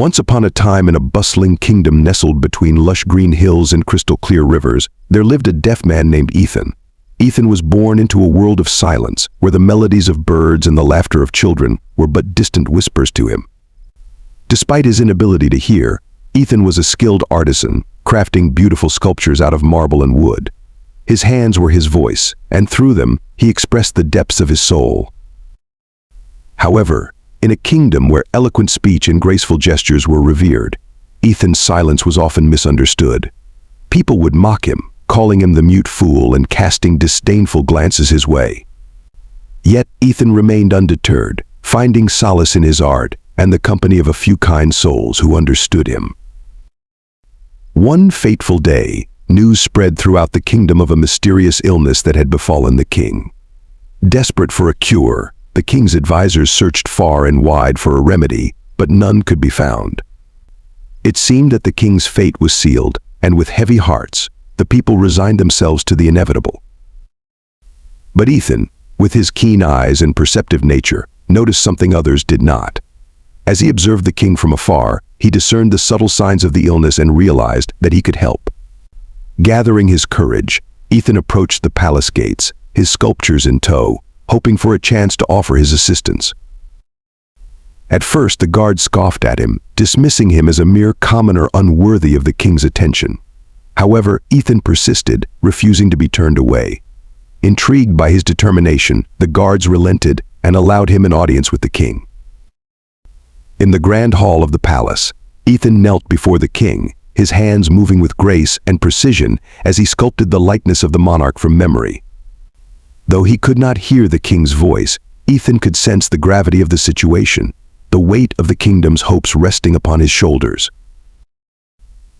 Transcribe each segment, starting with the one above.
Once upon a time, in a bustling kingdom nestled between lush green hills and crystal-clear rivers, there lived a deaf man named Ethan. Ethan was born into a world of silence, where the melodies of birds and the laughter of children were but distant whispers to him. Despite his inability to hear, Ethan was a skilled artisan, crafting beautiful sculptures out of marble and wood. His hands were his voice, and through them, he expressed the depths of his soul. However, in a kingdom where eloquent speech and graceful gestures were revered, Ethan's silence was often misunderstood. People would mock him, calling him the mute fool and casting disdainful glances his way. Yet Ethan remained undeterred, finding solace in his art and the company of a few kind souls who understood him. One fateful day, news spread throughout the kingdom of a mysterious illness that had befallen the king. Desperate for a cure, the king's advisors searched far and wide for a remedy, but none could be found. It seemed that the king's fate was sealed, and with heavy hearts, the people resigned themselves to the inevitable. But Ethan, with his keen eyes and perceptive nature, noticed something others did not. As he observed the king from afar, he discerned the subtle signs of the illness and realized that he could help. Gathering his courage, Ethan approached the palace gates, his sculptures in tow, hoping for a chance to offer his assistance. At first, the guards scoffed at him, dismissing him as a mere commoner unworthy of the king's attention. However, Ethan persisted, refusing to be turned away. Intrigued by his determination, the guards relented and allowed him an audience with the king. In the grand hall of the palace, Ethan knelt before the king, his hands moving with grace and precision as he sculpted the likeness of the monarch from memory. Though he could not hear the king's voice, Ethan could sense the gravity of the situation, the weight of the kingdom's hopes resting upon his shoulders.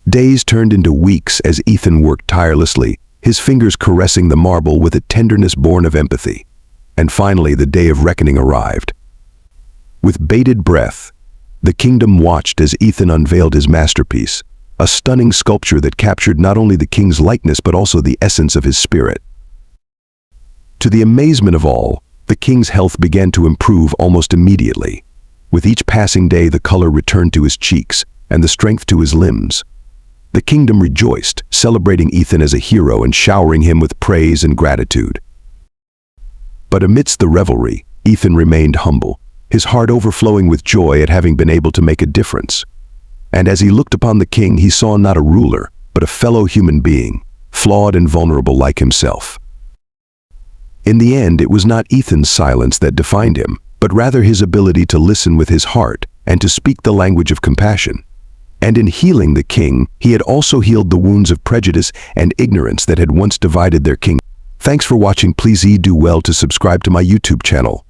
Days turned into weeks as Ethan worked tirelessly, his fingers caressing the marble with a tenderness born of empathy. And finally, the day of reckoning arrived. With bated breath, the kingdom watched as Ethan unveiled his masterpiece, a stunning sculpture that captured not only the king's likeness but also the essence of his spirit. To the amazement of all, the king's health began to improve almost immediately. With each passing day, the color returned to his cheeks and the strength to his limbs. The kingdom rejoiced, celebrating Ethan as a hero and showering him with praise and gratitude. But amidst the revelry, Ethan remained humble, his heart overflowing with joy at having been able to make a difference. And as he looked upon the king, he saw not a ruler, but a fellow human being, flawed and vulnerable like himself. In the end, it was not Ethan's silence that defined him, but rather his ability to listen with his heart and to speak the language of compassion. And in healing the king, he had also healed the wounds of prejudice and ignorance that had once divided their kingdom. Thanks for watching. Please do well to subscribe to my YouTube channel.